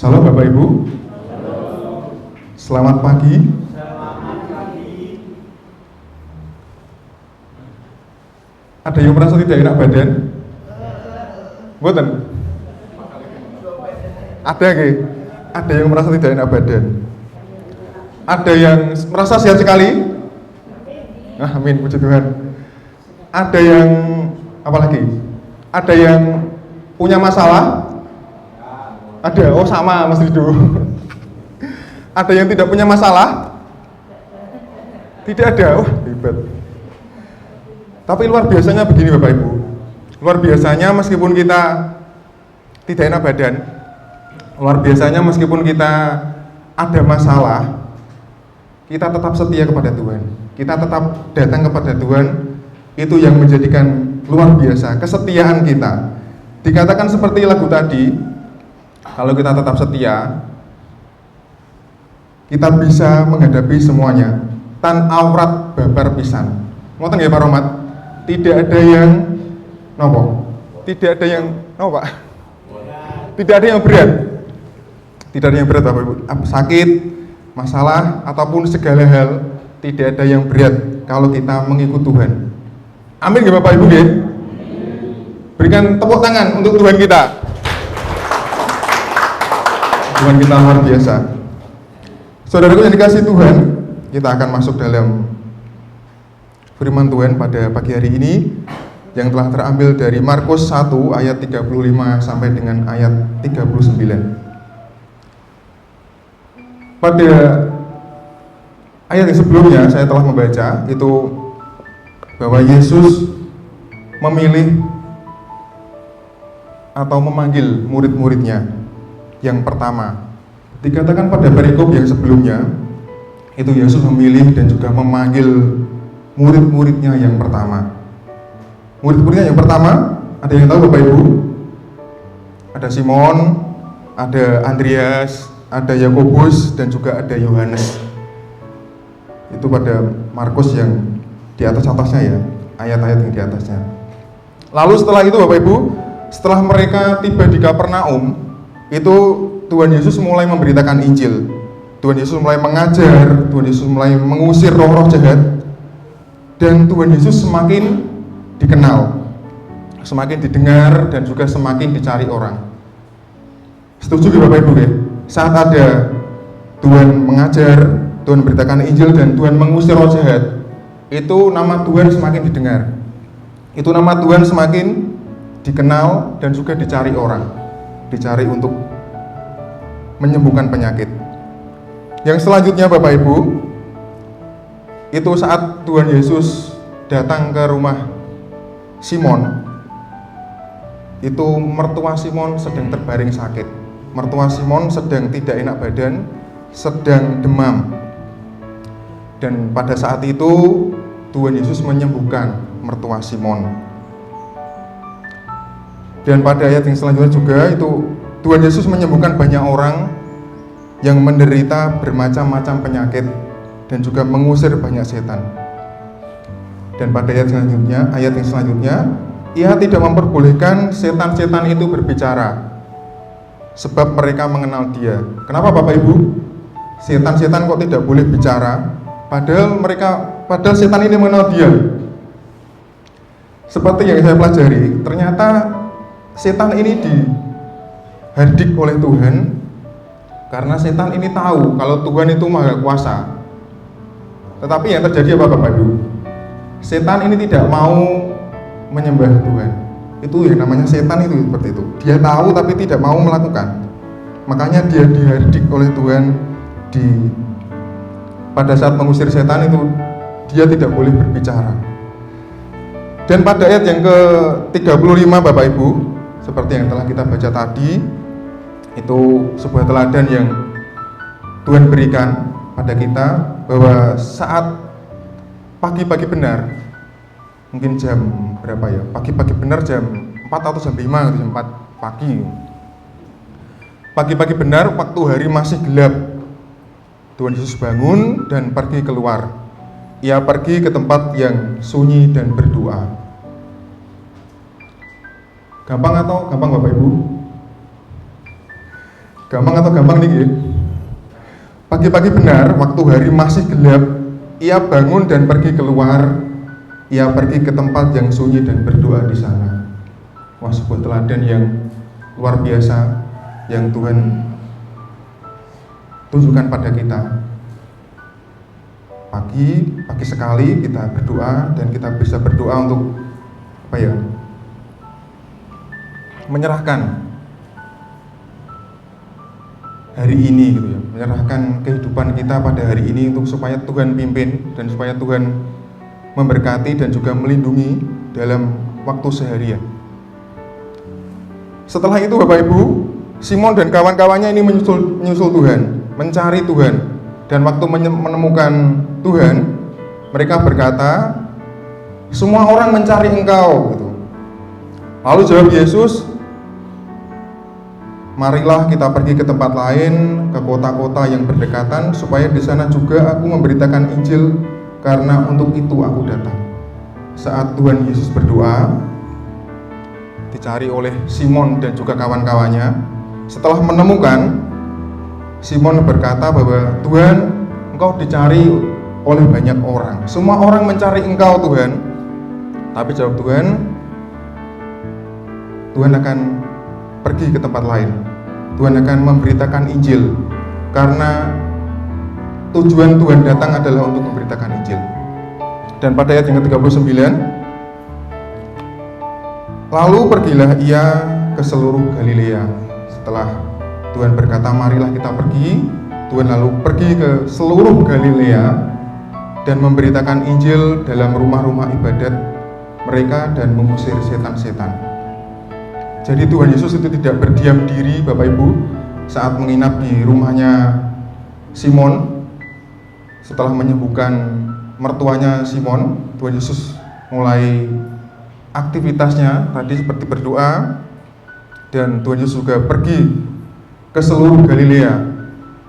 Salam Bapak Ibu. Selamat pagi. Ada yang merasa tidak enak badan? Mboten? Ada yang merasa tidak enak badan? Ada yang merasa sehat sekali? Amin, puji Tuhan. Ada yang apa lagi? Ada yang punya masalah? Ada, oh sama Mas Rido. Ada yang tidak punya masalah? Tidak ada, oh hebat. Tapi luar biasanya begini Bapak Ibu. Luar biasanya meskipun kita tidak enak badan, luar biasanya meskipun kita ada masalah, kita tetap setia kepada Tuhan. Kita tetap datang kepada Tuhan. Itu yang menjadikan luar biasa kesetiaan kita. Dikatakan seperti lagu tadi, kalau kita tetap setia, kita bisa menghadapi semuanya. Tan aurat babar pisan. Ngoten nggih Pak Romat? Tidak ada yang nopo? Tidak ada yang nopo, Pak? Tidak ada yang berat. Tidak ada yang berat Bapak Ibu. Sakit, masalah ataupun segala hal, tidak ada yang berat kalau kita mengikut Tuhan. Amin nggih Bapak Ibu nggih? Berikan tepuk tangan untuk Tuhan kita. Tuhan kita luar biasa. Saudaraku yang dikasihi Tuhan, kita akan masuk dalam firman Tuhan pada pagi hari ini yang telah terambil dari Markus 1 ayat 35 sampai dengan ayat 39. Pada ayat yang sebelumnya saya telah membaca itu bahwa Yesus memilih atau memanggil murid-muridnya yang pertama. Dikatakan pada perikop yang sebelumnya itu Yesus memilih dan juga memanggil murid-muridnya yang pertama. Murid-muridnya yang pertama, ada yang tahu Bapak Ibu? Ada Simon, ada Andreas, ada Yakobus, dan juga ada Yohanes. Itu pada Markus yang di atasnya ya, ayat-ayat yang di atasnya. Lalu setelah itu Bapak Ibu, setelah mereka tiba di Kapernaum, itu Tuhan Yesus mulai memberitakan Injil. Tuhan Yesus mulai mengajar, Tuhan Yesus mulai mengusir roh-roh jahat, dan Tuhan Yesus semakin dikenal, semakin didengar, dan juga semakin dicari orang. Setuju Bapak Ibu ya? Saat ada Tuhan mengajar, Tuhan memberitakan Injil, dan Tuhan mengusir roh jahat, itu nama Tuhan semakin didengar. Itu nama Tuhan semakin dikenal dan juga dicari orang. Dicari untuk menyembuhkan penyakit. Yang selanjutnya Bapak Ibu, itu saat Tuhan Yesus datang ke rumah Simon, itu mertua Simon sedang terbaring sakit. Mertua Simon sedang tidak enak badan, sedang demam. Dan pada saat itu Tuhan Yesus menyembuhkan mertua Simon. Dan pada ayat yang selanjutnya juga itu Tuhan Yesus menyembuhkan banyak orang yang menderita bermacam-macam penyakit dan juga mengusir banyak setan. Dan pada ayat yang selanjutnya, Ia tidak memperbolehkan setan-setan itu berbicara, sebab mereka mengenal Dia. Kenapa Bapak Ibu? Setan-setan kok tidak boleh bicara, padahal setan ini mengenal Dia. Seperti yang saya pelajari, ternyata setan ini dihardik oleh Tuhan karena setan ini tahu kalau Tuhan itu maha kuasa. Tetapi yang terjadi apa Bapak Ibu? Setan ini tidak mau menyembah Tuhan. Itu yang namanya setan itu seperti itu. Dia tahu tapi tidak mau melakukan. Makanya dia dihardik oleh Tuhan pada saat mengusir setan itu dia tidak boleh berbicara. Dan pada ayat yang ke-35 Bapak Ibu, seperti yang telah kita baca tadi, itu sebuah teladan yang Tuhan berikan pada kita bahwa saat pagi-pagi benar, mungkin jam berapa ya? Pagi-pagi benar jam 4 atau jam 5 atau jam 4 pagi. Pagi-pagi benar waktu hari masih gelap, Tuhan Yesus bangun dan pergi keluar. Ia pergi ke tempat yang sunyi dan berdoa. Gampang Bapak Ibu? Gampang atau gampang nih? Pagi-pagi benar, waktu hari masih gelap, ia bangun dan pergi keluar. Ia pergi ke tempat yang sunyi dan berdoa di sana. Wah, sebuah teladan yang luar biasa yang Tuhan tunjukkan pada kita. Pagi sekali kita berdoa, dan kita bisa berdoa untuk menyerahkan hari ini gitu ya, menyerahkan kehidupan kita pada hari ini untuk supaya Tuhan pimpin dan supaya Tuhan memberkati dan juga melindungi dalam waktu seharian. Setelah itu Bapak Ibu, Simon dan kawan-kawannya ini menyusul Tuhan, mencari Tuhan, dan waktu menemukan Tuhan, mereka berkata, semua orang mencari Engkau gitu. Lalu jawab Yesus, marilah kita pergi ke tempat lain, ke kota-kota yang berdekatan, supaya di sana juga aku memberitakan Injil, karena untuk itu aku datang. Saat Tuhan Yesus berdoa, dicari oleh Simon dan juga kawan-kawannya. Setelah menemukan, Simon berkata bahwa Tuhan, Engkau dicari oleh banyak orang. Semua orang mencari Engkau Tuhan. Tapi jawab Tuhan, Tuhan akan pergi ke tempat lain. Tuhan akan memberitakan Injil, karena tujuan Tuhan datang adalah untuk memberitakan Injil. Dan pada ayat yang ke-39, lalu pergilah ia ke seluruh Galilea. Setelah Tuhan berkata, marilah kita pergi, Tuhan lalu pergi ke seluruh Galilea dan memberitakan Injil dalam rumah-rumah ibadat mereka dan mengusir setan-setan. Jadi Tuhan Yesus itu tidak berdiam diri Bapak Ibu saat menginap di rumahnya Simon. Setelah menyembuhkan mertuanya Simon, Tuhan Yesus mulai aktivitasnya tadi seperti berdoa, dan Tuhan Yesus juga pergi ke seluruh Galilea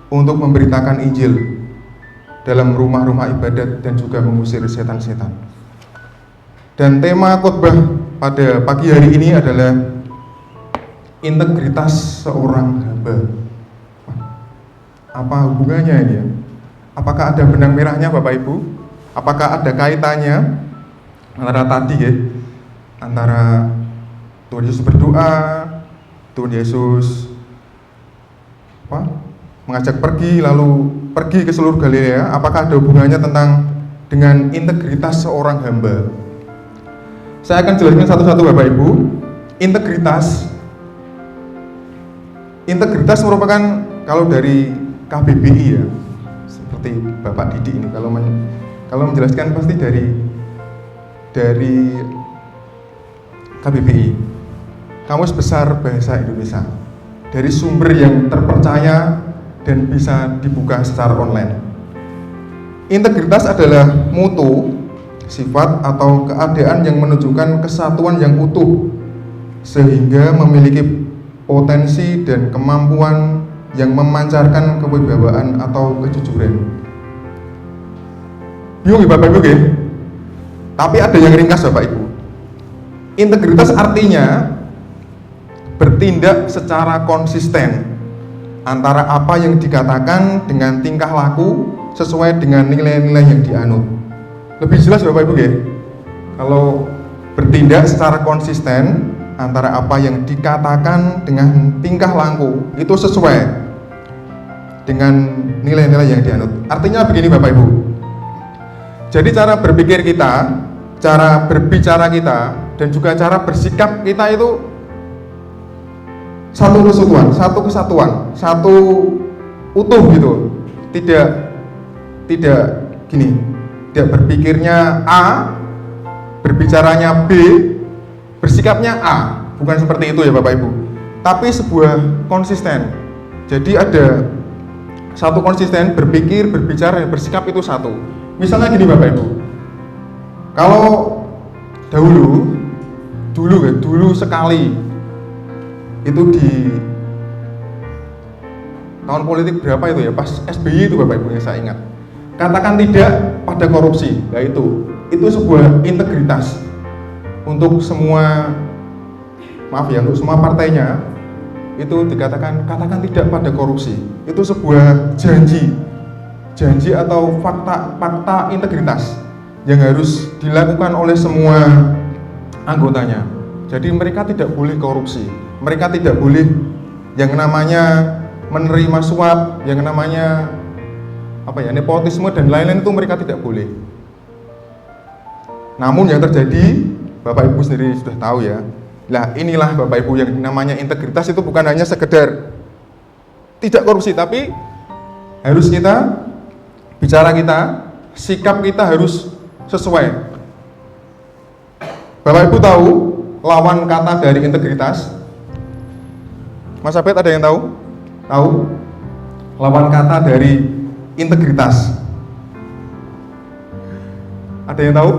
untuk memberitakan Injil dalam rumah-rumah ibadat dan juga mengusir setan-setan. Dan tema khotbah pada pagi hari ini adalah integritas seorang hamba. Apa hubungannya ini ya? Apakah ada benang merahnya Bapak Ibu? Apakah ada kaitannya antara tadi ya, antara Tuhan Yesus berdoa, Tuhan Yesus mengajak pergi, lalu pergi ke seluruh Galilea? Apakah ada hubungannya dengan integritas seorang hamba? Saya akan jelaskan satu-satu Bapak Ibu. Integritas merupakan, kalau dari KBBI ya, seperti Bapak Didi ini, kalau menjelaskan pasti dari KBBI, Kamus Besar Bahasa Indonesia, dari sumber yang terpercaya dan bisa dibuka secara online. Integritas adalah mutu, sifat atau keadaan yang menunjukkan kesatuan yang utuh, sehingga memiliki potensi dan kemampuan yang memancarkan kewibawaan atau kejujuran. Bingung ya Bapak Ibu ya? Tapi ada yang ringkas Bapak Ibu. Integritas artinya bertindak secara konsisten antara apa yang dikatakan dengan tingkah laku sesuai dengan nilai-nilai yang dianut. Lebih jelas Bapak Ibu ya? Kalau bertindak secara konsisten antara apa yang dikatakan dengan tingkah laku itu sesuai dengan nilai-nilai yang dianut. Artinya begini Bapak Ibu. Jadi cara berpikir kita, cara berbicara kita, dan juga cara bersikap kita itu satu kesatuan, satu utuh gitu. Tidak gini, tidak berpikirnya A, berbicaranya B, bersikapnya A, bukan seperti itu ya Bapak Ibu. Tapi sebuah konsisten. Jadi ada satu konsisten, berpikir, berbicara, dan bersikap itu satu. Misalnya gini Bapak Ibu, kalau dulu sekali itu di tahun politik berapa itu ya, pas SBY itu Bapak Ibu yang saya ingat, katakan tidak pada korupsi. Nah itu sebuah integritas untuk semua, untuk semua partainya, itu dikatakan tidak pada korupsi. Itu sebuah janji atau fakta integritas yang harus dilakukan oleh semua anggotanya. Jadi mereka tidak boleh korupsi, mereka tidak boleh yang namanya menerima suap, yang namanya nepotisme dan lain-lain, itu mereka tidak boleh. Namun yang terjadi, Bapak Ibu sendiri sudah tahu ya. Lah inilah Bapak Ibu yang namanya integritas, itu bukan hanya sekedar tidak korupsi, tapi harus bicara kita, sikap kita harus sesuai. Bapak Ibu tahu lawan kata dari integritas? Mas Abed ada yang tahu? Tahu? Lawan kata dari integritas. Ada yang tahu?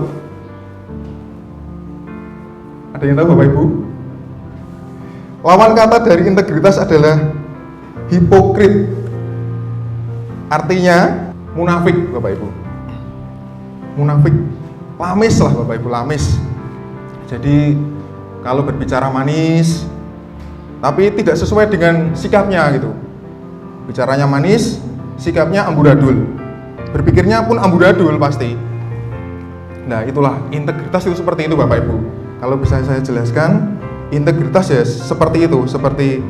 Ada yang tahu Bapak Ibu? Lawan kata dari integritas adalah hipokrit. Artinya munafik Bapak Ibu. Munafik, lamis lah Bapak Ibu, lamis. Jadi kalau berbicara manis tapi tidak sesuai dengan sikapnya gitu. Bicaranya manis, sikapnya amburadul. Berpikirnya pun amburadul pasti. Nah, itulah integritas, itu seperti itu Bapak Ibu. Kalau bisa saya jelaskan, integritas ya seperti itu, seperti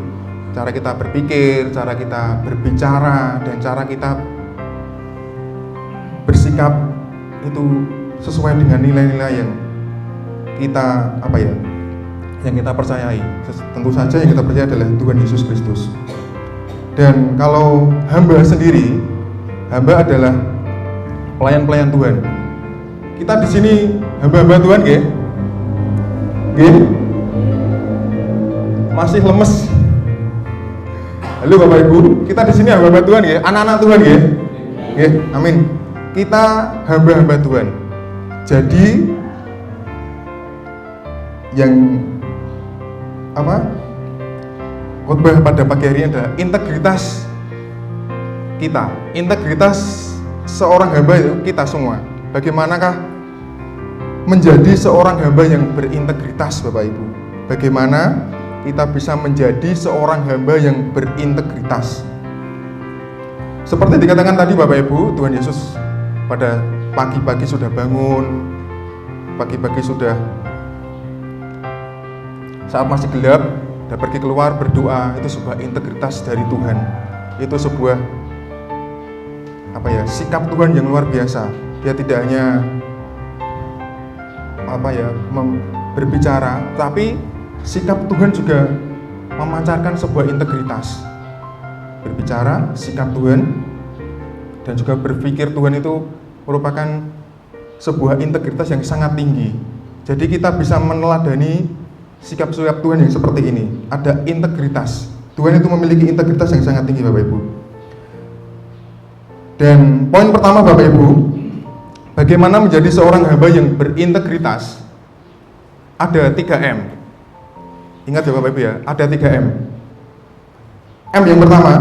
cara kita berpikir, cara kita berbicara, dan cara kita bersikap itu sesuai dengan nilai-nilai yang kita yang kita percayai. Tentu saja yang kita percaya adalah Tuhan Yesus Kristus. Dan kalau hamba sendiri, hamba adalah pelayan-pelayan Tuhan. Kita di sini hamba-hamba Tuhan, nggih? Nggih? Masih lemes. Halo Bapak Ibu, kita di sini hamba-hamba Tuhan, nggih? Anak-anak Tuhan, nggih? Nggih, amin. Kita hamba-hamba Tuhan. Jadi yang khotbah pada pagi hari ini adalah integritas kita, integritas seorang hamba itu kita semua. Bagaimanakah menjadi seorang hamba yang berintegritas Bapak Ibu? Bagaimana kita bisa menjadi seorang hamba yang berintegritas? Seperti dikatakan tadi Bapak Ibu, Tuhan Yesus pada pagi-pagi sudah bangun, pagi-pagi sudah saat masih gelap, dan pergi keluar berdoa. Itu sebuah integritas dari Tuhan. Itu sebuah sikap Tuhan yang luar biasa. Dia tidak hanya berbicara, tapi sikap Tuhan juga memancarkan sebuah integritas. Berbicara, sikap Tuhan, dan juga berpikir Tuhan itu merupakan sebuah integritas yang sangat tinggi. Jadi kita bisa meneladani sikap-sikap Tuhan yang seperti ini. Ada integritas. Tuhan itu memiliki integritas yang sangat tinggi Bapak Ibu. Dan poin pertama Bapak Ibu, bagaimana menjadi seorang hamba yang berintegritas? Ada 3M. Ingat ya Bapak Ibu ya, ada 3M. M yang pertama,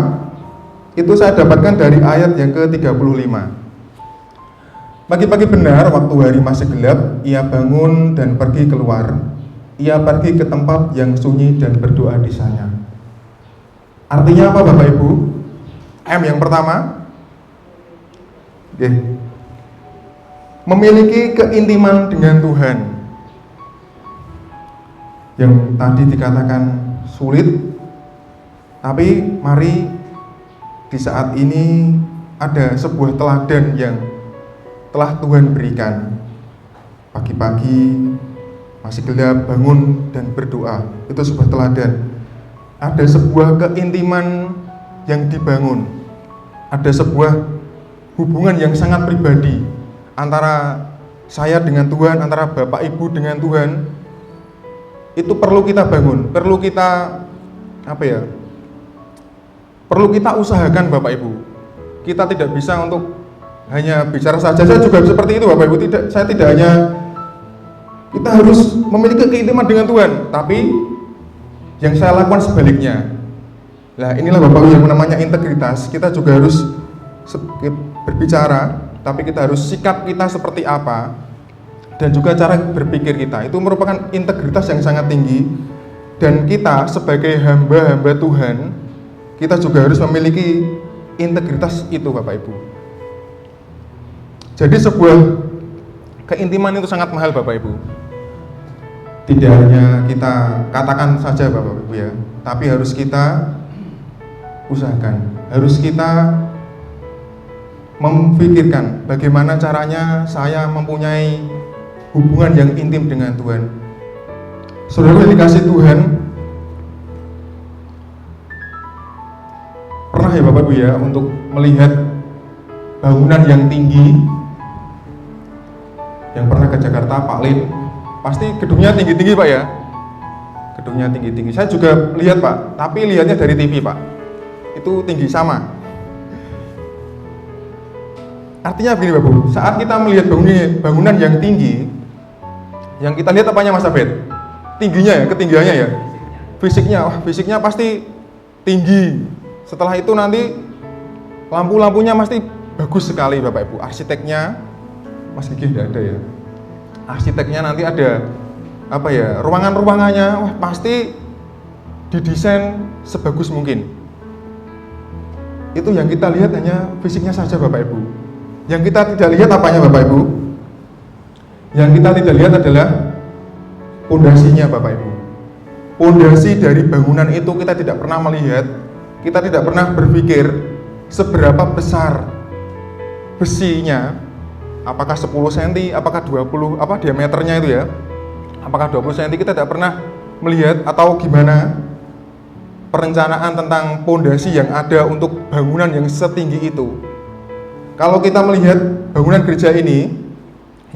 itu saya dapatkan dari ayat yang ke-35. Pagi-pagi benar, waktu hari masih gelap, ia bangun dan pergi keluar. Ia pergi ke tempat yang sunyi dan berdoa di sana. Artinya apa Bapak Ibu? M yang pertama, memiliki keintiman dengan Tuhan. Yang tadi dikatakan sulit, tapi mari di saat ini ada sebuah teladan yang telah Tuhan berikan. Pagi-pagi masih gelap, bangun dan berdoa. Itu sebuah teladan. Ada sebuah keintiman yang dibangun. Ada sebuah hubungan yang sangat pribadi antara saya dengan Tuhan, antara Bapak Ibu dengan Tuhan. Itu perlu kita bangun, perlu kita perlu kita usahakan Bapak Ibu. Kita tidak bisa untuk hanya bicara saja. Saya juga seperti itu Bapak Ibu. Saya tidak hanya kita harus memiliki keintiman dengan Tuhan, tapi yang saya lakukan sebaliknya. Nah, inilah Bapak Ibu yang namanya integritas. Kita juga harus berbicara, tapi kita harus sikap kita seperti apa, dan juga cara berpikir kita. Itu merupakan integritas yang sangat tinggi. Dan kita sebagai hamba-hamba Tuhan, kita juga harus memiliki integritas itu Bapak Ibu. Jadi sebuah keintiman itu sangat mahal Bapak Ibu. Tidak hanya kita katakan saja Bapak Ibu ya, tapi harus kita usahakan, harus kita memikirkan bagaimana caranya saya mempunyai hubungan yang intim dengan Tuhan. Saudara yang dikasih Tuhan, pernah ya Bapak Ibu ya untuk melihat bangunan yang tinggi, yang pernah ke Jakarta, Pak Lin, pasti gedungnya tinggi-tinggi Pak ya, gedungnya tinggi-tinggi. Saya juga lihat Pak, tapi lihatnya dari TV Pak, itu tinggi sama. Artinya begini Bapak Ibu, saat kita melihat bangunan yang tinggi, yang kita lihat apanya Mas Abed? Tingginya ya, ketinggiannya ya, fisiknya pasti tinggi. Setelah itu nanti lampu-lampunya pasti bagus sekali Bapak Ibu. Arsiteknya, Mas Gigi tidak ada ya. Arsiteknya nanti ada apa ya, ruangan-ruangannya pasti didesain sebagus mungkin. Itu yang kita lihat hanya fisiknya saja Bapak Ibu. Yang kita tidak lihat apanya Bapak Ibu? Yang kita tidak lihat adalah pondasinya Bapak Ibu. Pondasi dari bangunan itu kita tidak pernah melihat, kita tidak pernah berpikir seberapa besar besinya, apakah 10 cm, apakah 20, diameternya itu ya, apakah 20 cm, kita tidak pernah melihat atau gimana perencanaan tentang pondasi yang ada untuk bangunan yang setinggi itu. Kalau kita melihat bangunan gereja ini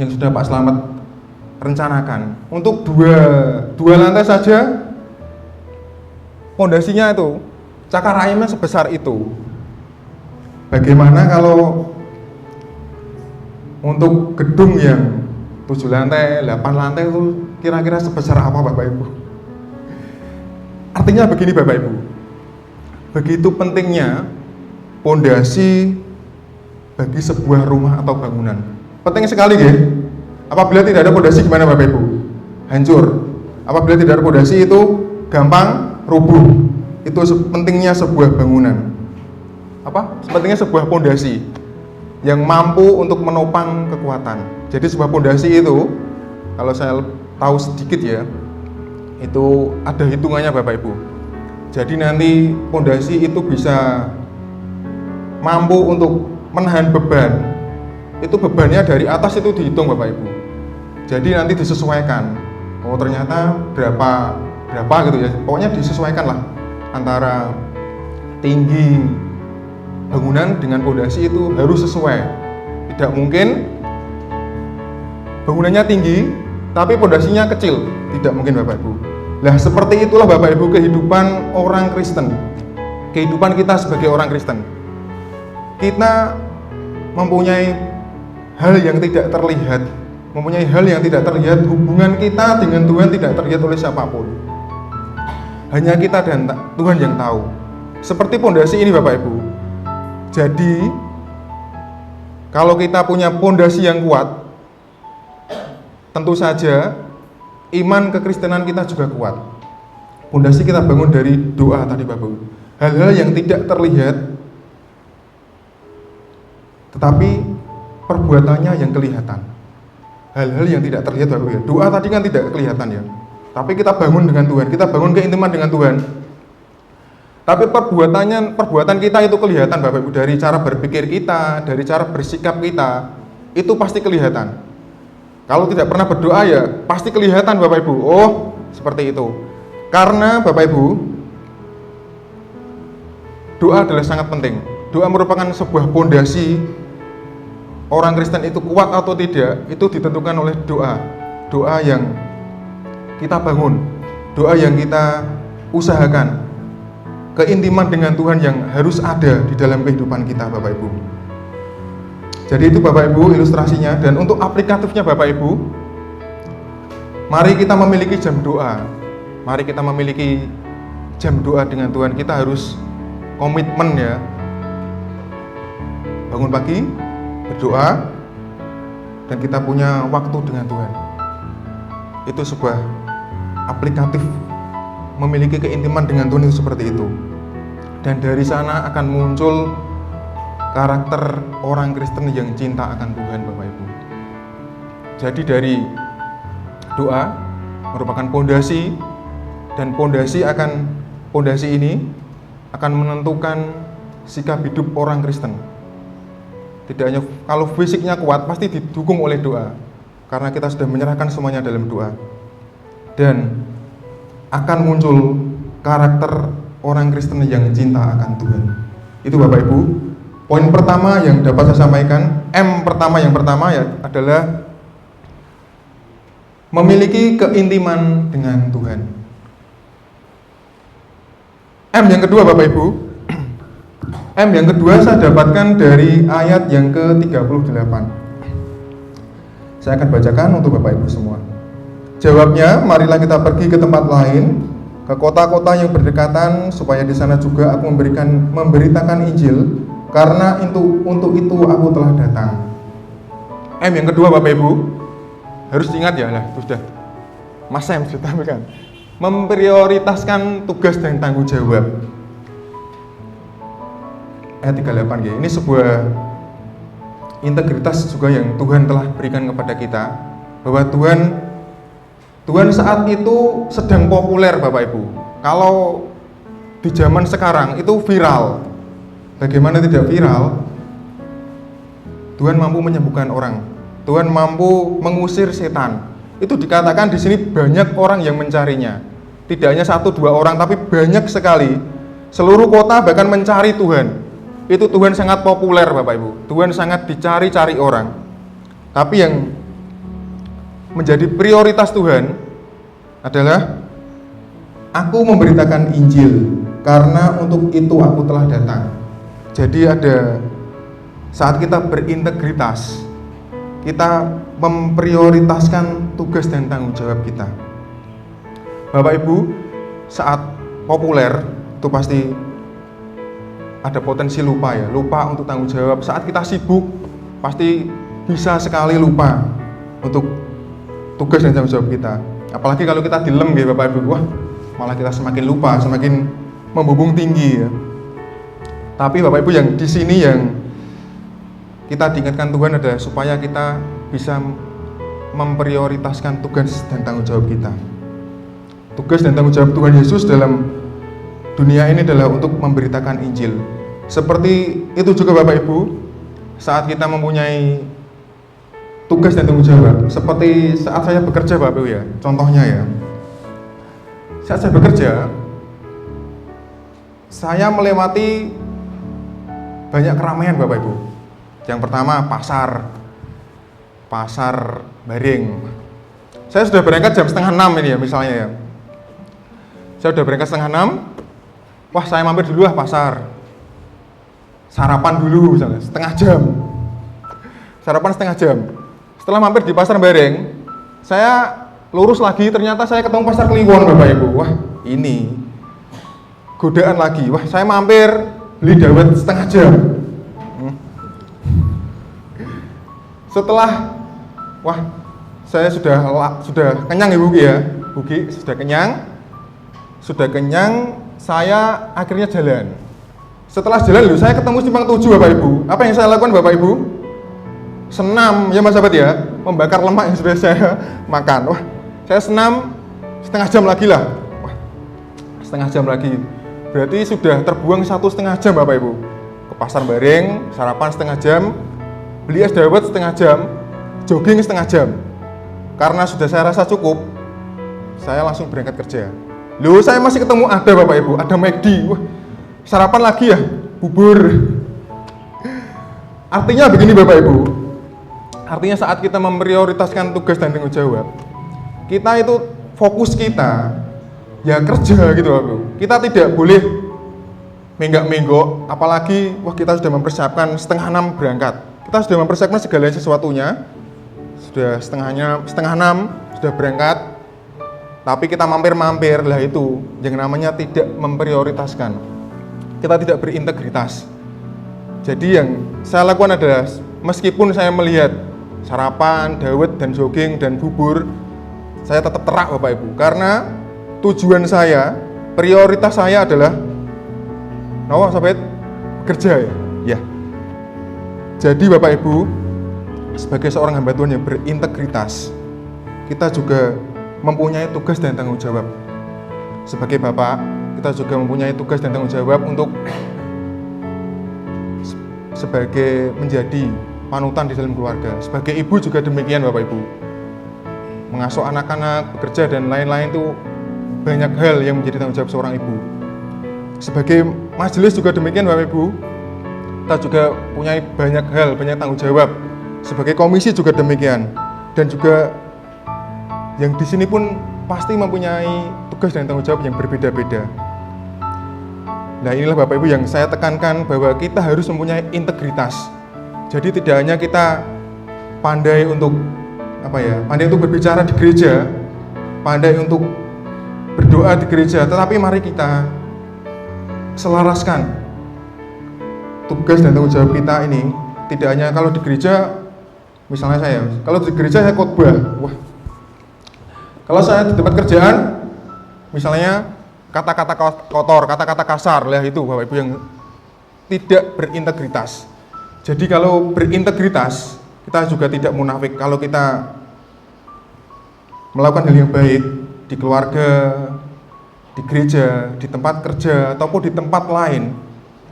yang sudah Pak Slamet rencanakan untuk dua lantai saja, pondasinya itu cakar ayamnya sebesar itu. Bagaimana kalau untuk gedung yang 7 lantai, 8 lantai itu kira-kira sebesar apa Bapak Ibu? Artinya begini Bapak Ibu, begitu pentingnya pondasi bagi sebuah rumah atau bangunan. Penting sekali ya. Apabila tidak ada pondasi gimana Bapak Ibu? Hancur. Apabila tidak ada pondasi itu gampang rubuh. Itu pentingnya sebuah bangunan. Pentingnya sebuah pondasi yang mampu untuk menopang kekuatan. Jadi sebuah pondasi itu, kalau saya tahu sedikit ya, itu ada hitungannya Bapak Ibu. Jadi nanti pondasi itu bisa mampu untuk menahan beban. Itu bebannya dari atas itu dihitung Bapak Ibu. Jadi nanti disesuaikan. Oh ternyata berapa gitu ya. Pokoknya disesuaikan lah antara tinggi bangunan dengan pondasi itu harus sesuai. Tidak mungkin bangunannya tinggi tapi pondasinya kecil. Tidak mungkin Bapak Ibu. Nah seperti itulah Bapak Ibu kehidupan orang Kristen. Kehidupan kita sebagai orang Kristen. Kita mempunyai hal yang tidak terlihat, hubungan kita dengan Tuhan tidak terlihat oleh siapapun. Hanya kita dan Tuhan yang tahu. Seperti pondasi ini Bapak Ibu. Jadi kalau kita punya pondasi yang kuat, tentu saja iman kekristenan kita juga kuat. Pondasi kita bangun dari doa tadi Bapak Ibu. Hal-hal yang tidak terlihat, tetapi perbuatannya yang kelihatan. Hal-hal yang tidak terlihat Bapak Ibu. Doa tadi kan tidak kelihatan ya. Tapi kita bangun dengan Tuhan, kita bangun keintiman dengan Tuhan. Tapi perbuatan kita itu kelihatan Bapak Ibu, dari cara berpikir kita, dari cara bersikap kita, itu pasti kelihatan. Kalau tidak pernah berdoa ya pasti kelihatan Bapak Ibu. Oh, seperti itu. Karena Bapak Ibu, doa adalah sangat penting. Doa merupakan sebuah pondasi. Orang Kristen itu kuat atau tidak, itu ditentukan oleh doa. Doa yang kita bangun, doa yang kita usahakan. Keintiman dengan Tuhan yang harus ada di dalam kehidupan kita Bapak Ibu. Jadi itu Bapak Ibu ilustrasinya. Dan untuk aplikatifnya Bapak Ibu, mari kita memiliki jam doa. Mari kita memiliki jam doa dengan Tuhan. Kita harus komitmen ya. Bangun pagi, berdoa, dan kita punya waktu dengan Tuhan. Itu sebuah aplikatif memiliki keintiman dengan Tuhan itu seperti itu. Dan dari sana akan muncul karakter orang Kristen yang cinta akan Tuhan, Bapak Ibu. Jadi dari doa merupakan pondasi, dan pondasi ini akan menentukan sikap hidup orang Kristen. Tidak hanya kalau fisiknya kuat, pasti didukung oleh doa, karena kita sudah menyerahkan semuanya dalam doa. Dan akan muncul karakter orang Kristen yang cinta akan Tuhan. Itu Bapak Ibu. Poin pertama yang dapat saya sampaikan, yang pertama ya adalah memiliki keintiman dengan Tuhan. Yang kedua Bapak Ibu, yang kedua saya dapatkan dari ayat yang ke-38. Saya akan bacakan untuk Bapak Ibu semua. Jawabnya, marilah kita pergi ke tempat lain, ke kota-kota yang berdekatan, supaya di sana juga aku memberitakan Injil, karena untuk itu aku telah datang. Yang kedua Bapak Ibu, harus diingat ya, sudah Mas Sam sudah tampilkan. Memprioritaskan tugas dan tanggung jawab. Ayat 38 ya. Ini sebuah integritas juga yang Tuhan telah berikan kepada kita, bahwa Tuhan saat itu sedang populer Bapak Ibu. Kalau di zaman sekarang itu viral. Bagaimana tidak viral? Tuhan mampu menyembuhkan orang. Tuhan mampu mengusir setan. Itu dikatakan di sini banyak orang yang mencarinya. Tidak hanya 1-2 orang, tapi banyak sekali. Seluruh kota bahkan mencari Tuhan. Itu Tuhan sangat populer Bapak Ibu. Tuhan sangat dicari-cari orang. Tapi yang menjadi prioritas Tuhan adalah aku memberitakan Injil, karena untuk itu aku telah datang. Jadi ada saat kita berintegritas, kita memprioritaskan tugas dan tanggung jawab kita. Bapak Ibu, saat populer itu pasti ada potensi lupa ya, lupa untuk tanggung jawab. Saat kita sibuk, pasti bisa sekali lupa untuk tugas dan tanggung jawab kita. Apalagi kalau kita dilem ya Bapak Ibu, wah malah kita semakin lupa, semakin membumbung tinggi ya. Tapi Bapak Ibu yang di sini yang kita diingatkan Tuhan adalah supaya kita bisa memprioritaskan tugas dan tanggung jawab kita. Tugas dan tanggung jawab Tuhan Yesus dalam dunia ini adalah untuk memberitakan Injil. Seperti itu juga Bapak Ibu, saat kita mempunyai tugas dan tanggung jawab, seperti saat saya bekerja Bapak Ibu ya, contohnya ya. Saat saya bekerja, saya melewati banyak keramaian Bapak Ibu. Yang pertama pasar Baring. Saya sudah berangkat jam 5:30 ini ya misalnya ya. Saya sudah berangkat 5:30. Wah, saya mampir dulu lah pasar. Sarapan dulu misalnya, setengah jam. Sarapan setengah jam. Setelah mampir di pasar Baring, saya lurus lagi, ternyata saya ketemu pasar Kliwon Bapak Ibu. Wah, ini godaan lagi. Wah, saya mampir beli dawet setengah jam. Setelah wah, saya sudah kenyang Ibu ya. Buki sudah kenyang, saya akhirnya jalan. Setelah jalan saya ketemu simpang 7 Bapak Ibu. Apa yang saya lakukan Bapak Ibu? Senam ya Mas sahabat ya, membakar lemak yang sudah saya makan. Wah, saya senam setengah jam lagi lah. Wah, setengah jam lagi. Berarti sudah terbuang 1,5 jam Bapak Ibu. Ke pasar Baring, sarapan setengah jam, beli es dawet setengah jam, jogging setengah jam. Karena sudah saya rasa cukup, saya langsung berangkat kerja. Loh, saya masih ketemu ada Bapak Ibu, ada McD. Wah, sarapan lagi ya, bubur. Artinya begini Bapak Ibu, artinya saat kita memprioritaskan tugas dan tanggung jawab, kita itu fokus kita ya kerja gitu Bapak Ibu. Kita tidak boleh menggak-menggok, apalagi wah kita sudah mempersiapkan 5:30 berangkat. Kita sudah mempersiapkan segala sesuatunya, sudah setengah 6 sudah berangkat, tapi kita mampir-mampir lah, itu yang namanya tidak memprioritaskan. Kita tidak berintegritas. Jadi yang saya lakukan adalah meskipun saya melihat sarapan, dawet dan jogging dan bubur, saya tetap terak Bapak Ibu, karena tujuan saya prioritas saya adalah sahabat kerja ya. Ya. Jadi Bapak Ibu, sebagai seorang hamba Tuhan yang berintegritas, kita juga mempunyai tugas dan tanggung jawab. Sebagai bapak, kita juga mempunyai tugas dan tanggung jawab untuk sebagai menjadi panutan di dalam keluarga. Sebagai ibu juga demikian Bapak Ibu. Mengasuh anak-anak, bekerja dan lain-lain itu banyak hal yang menjadi tanggung jawab seorang ibu. Sebagai majelis juga demikian Bapak Ibu. Kita juga punya banyak hal, banyak tanggung jawab. Sebagai komisi juga demikian. Dan juga yang di sini pun pasti mempunyai tugas dan tanggung jawab yang berbeda-beda. Nah, inilah Bapak Ibu yang saya tekankan bahwa kita harus mempunyai integritas. Jadi tidak hanya kita pandai untuk pandai untuk berbicara di gereja, pandai untuk berdoa di gereja, tetapi mari kita selaraskan tugas dan tanggung jawab kita ini. Tidak hanya kalau di gereja, misalnya kalau di gereja saya khotbah, kalau saya di tempat kerjaan, misalnya kata-kata kotor, kata-kata kasar, itu Bapak Ibu yang tidak berintegritas. Jadi kalau berintegritas, kita juga tidak munafik. Kalau kita melakukan hal yang baik di keluarga, di gereja, di tempat kerja, ataupun di tempat lain,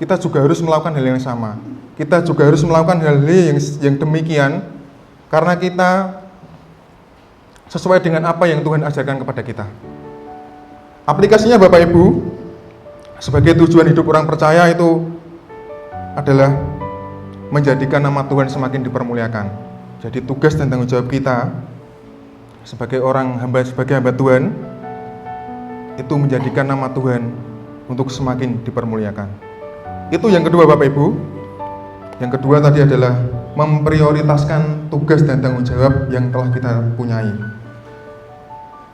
kita juga harus melakukan hal yang sama. Kita juga harus melakukan hal yang demikian, karena kita sesuai dengan apa yang Tuhan ajarkan kepada kita. Aplikasinya Bapak Ibu, sebagai tujuan hidup orang percaya itu adalah menjadikan nama Tuhan semakin dipermuliakan. Jadi tugas dan tanggung jawab kita sebagai hamba Tuhan itu menjadikan nama Tuhan untuk semakin dipermuliakan. Itu yang kedua Bapak Ibu. Yang kedua tadi adalah memprioritaskan tugas dan tanggung jawab yang telah kita punyai.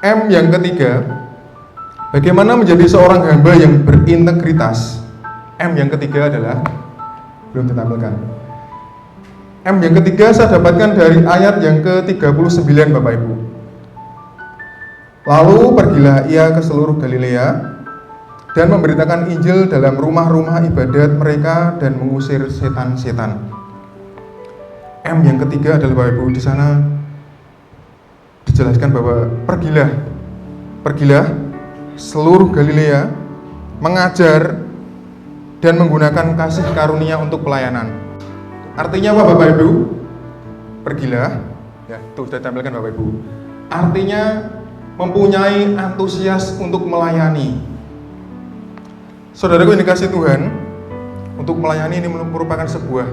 M yang ketiga, bagaimana menjadi seorang hamba yang berintegritas. M yang ketiga adalah, belum ditampilkan. M yang ketiga saya dapatkan dari ayat yang ke-39 Bapak Ibu. Lalu pergilah ia ke seluruh Galilea dan memberitakan Injil dalam rumah-rumah ibadat mereka dan mengusir setan-setan. M yang ketiga adalah Bapak Ibu, di sana dijelaskan bahwa pergilah seluruh Galilea, mengajar dan menggunakan kasih karunia untuk pelayanan. Artinya apa Bapak Ibu? Pergilah, tuh sudah ditampilkan Bapak Ibu. Artinya mempunyai antusias untuk melayani. Saudaraku yang dikasihi Tuhan, untuk melayani ini merupakan sebuah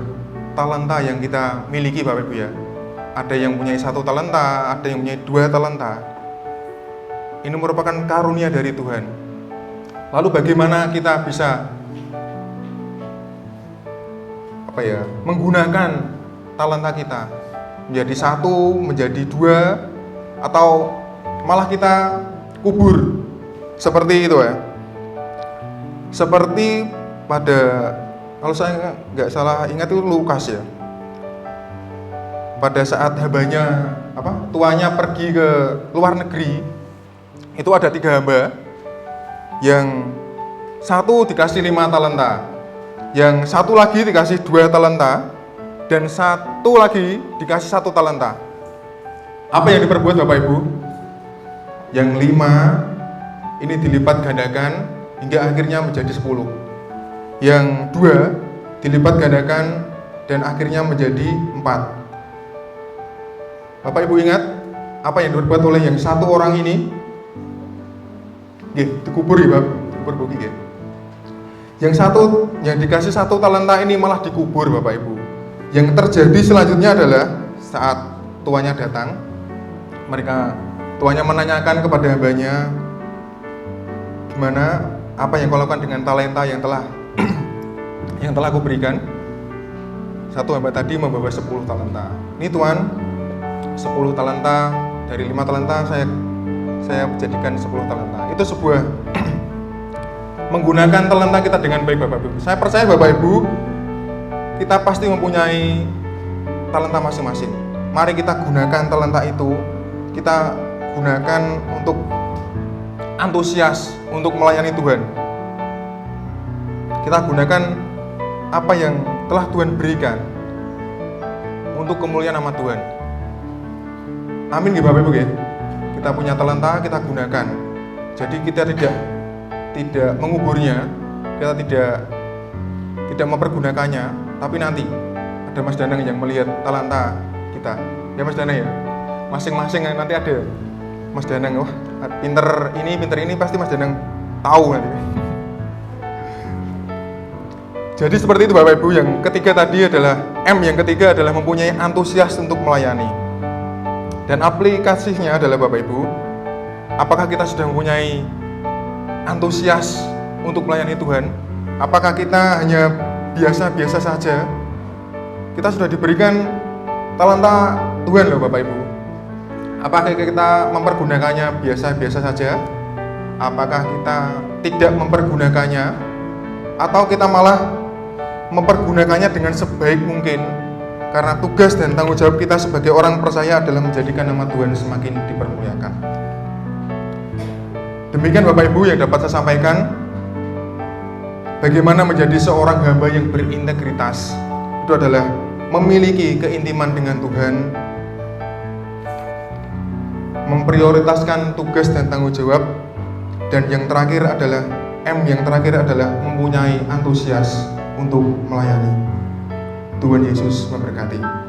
talenta yang kita miliki Bapak Ibu ya. Ada yang punya 1 talenta, ada yang punya 2 talenta. Ini merupakan karunia dari Tuhan. Lalu bagaimana kita bisa menggunakan talenta kita menjadi 1, menjadi 2, atau malah kita kubur seperti itu ya. Seperti pada, kalau saya nggak salah ingat itu Lukas ya. Pada saat hambanya tuanya pergi ke luar negeri, itu ada 3 hamba, yang 1 dikasih 5 talenta, yang 1 lagi dikasih 2 talenta, dan 1 lagi dikasih 1 talenta. Apa yang diperbuat Bapak Ibu? Yang 5 ini dilipat gandakan hingga akhirnya menjadi 10. Yang 2 dilipat gandakan dan akhirnya menjadi 4. Bapak Ibu ingat apa yang diperbuat oleh yang 1 orang ini? Dikubur ya, dikubur buki ya. Yang 1 yang dikasih 1 talenta ini malah dikubur Bapak Ibu. Yang terjadi selanjutnya adalah saat tuannya datang, tuannya menanyakan kepada hambanya, gimana, apa yang kau lakukan dengan talenta yang telah aku berikan. 1 hamba tadi membawa 10 talenta. Ini Tuan, 10 talenta, dari 5 talenta saya jadikan 10 talenta. Itu sebuah menggunakan talenta kita dengan baik Bapak Ibu. Saya percaya Bapak Ibu, kita pasti mempunyai talenta masing-masing. Mari kita gunakan talenta itu, kita gunakan untuk antusias untuk melayani Tuhan. Kita gunakan apa yang telah Tuhan berikan untuk kemuliaan nama Tuhan. Amin ya Bapak Ibu ya. Kita punya talenta, kita gunakan. Jadi kita tidak menguburnya, kita tidak mempergunakannya, tapi nanti ada Mas Danang yang melihat talenta kita. Ya Mas Danang ya. Masing-masing nanti ada Mas Danang, wah pinter ini pasti Mas Danang tahu nanti. Jadi seperti itu Bapak Ibu. Yang ketiga tadi adalah M, yang ketiga adalah mempunyai antusias untuk melayani. Dan aplikasinya adalah Bapak Ibu, apakah kita sudah mempunyai antusias untuk melayani Tuhan? Apakah kita hanya biasa-biasa saja? Kita sudah diberikan talenta Tuhan loh Bapak Ibu. Apakah kita mempergunakannya biasa-biasa saja? Apakah kita tidak mempergunakannya? Atau kita malah mempergunakannya dengan sebaik mungkin? Karena tugas dan tanggung jawab kita sebagai orang percaya adalah menjadikan nama Tuhan semakin dipermuliakan. Demikian Bapak Ibu yang dapat saya sampaikan. Bagaimana menjadi seorang hamba yang berintegritas. Itu adalah memiliki keintiman dengan Tuhan, memprioritaskan tugas dan tanggung jawab, dan yang terakhir adalah M, yang terakhir adalah mempunyai antusias untuk melayani. Tuhan Yesus memberkati.